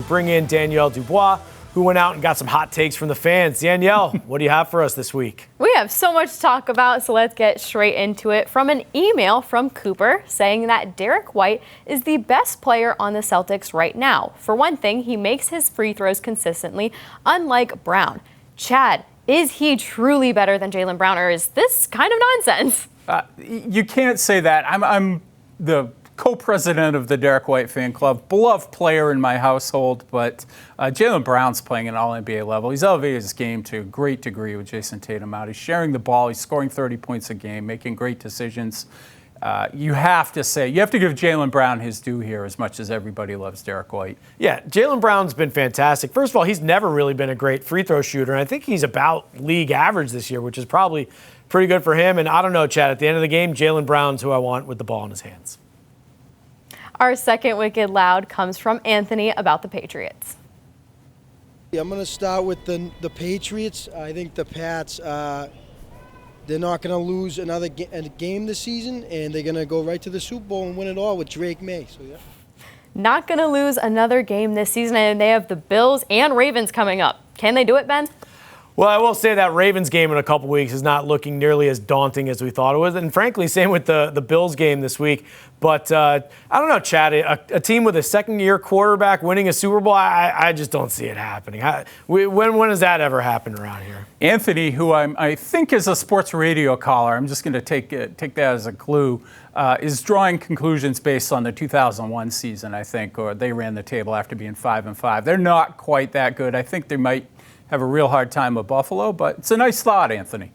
bring in Danielle Dubois, who went out and got some hot takes from the fans. Danielle, what do you have for us this week? We have so much to talk about, so let's get straight into it. From an email from Cooper saying that Derrick White is the best player on the Celtics right now. For one thing, he makes his free throws consistently, unlike Brown. Chad, is he truly better than Jaylen Brown, or is this kind of nonsense? You can't say that. I'm the co-president of the Derrick White fan club, beloved player in my household, but Jaylen Brown's playing at an all-NBA level. He's elevated his game to a great degree with Jason Tatum out. He's sharing the ball. He's scoring 30 points a game, making great decisions. You have to give Jaylen Brown his due here as much as everybody loves Derrick White. Yeah, Jaylen Brown's been fantastic. First of all, he's never really been a great free throw shooter, and I think he's about league average this year, which is probably pretty good for him. And I don't know, Chad, at the end of the game, Jaylen Brown's who I want with the ball in his hands. Our second Wicked Loud comes from Anthony about the Patriots. I'm going to start with the Patriots. I think the Pats, they're not going to lose another game this season, and they're going to go right to the Super Bowl and win it all with Drake May. So, yeah. Not going to lose another game this season, and they have the Bills and Ravens coming up. Can they do it, Ben? Well, I will say that Ravens game in a couple weeks is not looking nearly as daunting as we thought it was. And frankly, same with the Bills game this week. But I don't know, Chad, a team with a second-year quarterback winning a Super Bowl, I just don't see it happening. When has that ever happened around here? Anthony, who I think is a sports radio caller, I'm just going to take that as a clue, is drawing conclusions based on the 2001 season, I think, or they ran the table after being 5-5. They're not quite that good. I think they might have a real hard time with Buffalo, but it's a nice thought, Anthony.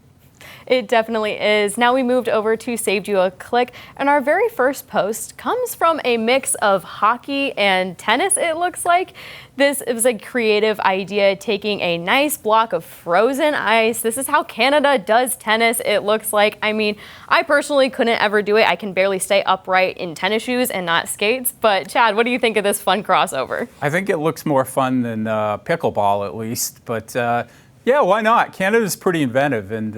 It definitely is. Now we moved over to Saved You a Click, and our very first post comes from a mix of hockey and tennis, it looks like. This is a creative idea, taking a nice block of frozen ice. This is how Canada does tennis, it looks like. I mean, I personally couldn't ever do it. I can barely stay upright in tennis shoes and not skates. But Chad, what do you think of this fun crossover? I think it looks more fun than pickleball, at least. But yeah, why not? Canada's pretty inventive, and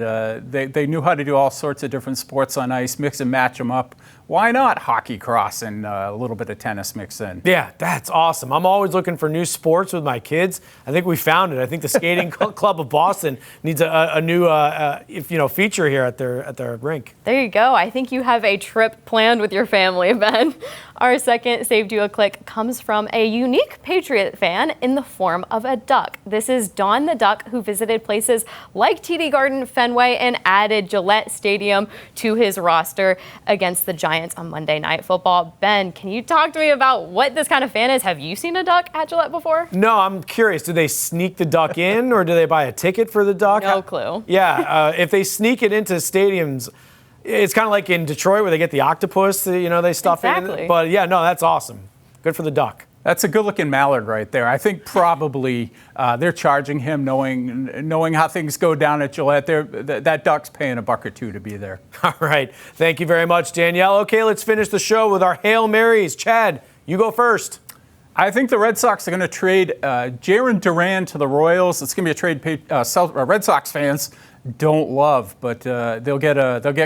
they knew how to do all sorts of different sports on ice, mix and match them up. Why not hockey cross and a little bit of tennis mixed in? Yeah, that's awesome. I'm always looking for new sports with my kids. I think we found it. I think the Skating Club of Boston needs a new feature here at their rink. There you go. I think you have a trip planned with your family, Ben. Our second Saved You a Click comes from a unique Patriot fan in the form of a duck. This is Dawn the Duck, who visited places like TD Garden, Fenway, and added Gillette Stadium to his roster against the Giants on Monday Night Football. Ben, can you talk to me about what this kind of fan is? Have you seen a duck at Gillette before? No, I'm curious. Do they sneak the duck in, or do they buy a ticket for the duck? No clue. Yeah, if they sneak it into stadiums, it's kind of like in Detroit where they get the octopus, they stuff exactly. in. But yeah, no, that's awesome. Good for the duck. That's a good-looking mallard right there. I think probably they're charging him, knowing how things go down at Gillette. That duck's paying $1 or $2 to be there. All right. Thank you very much, Danielle. Okay, let's finish the show with our Hail Marys. Chad, you go first. I think the Red Sox are going to trade Jaren Duran to the Royals. It's going to be a trade Red Sox fans don't love, but they'll get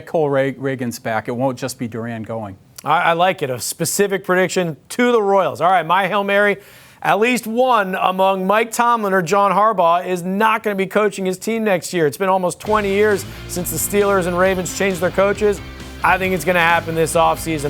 Cole Reagans back. It won't just be Duran going. I like it. A specific prediction to the Royals. All right, my Hail Mary. At least one among Mike Tomlin or John Harbaugh is not going to be coaching his team next year. It's been almost 20 years since the Steelers and Ravens changed their coaches. I think it's going to happen this offseason.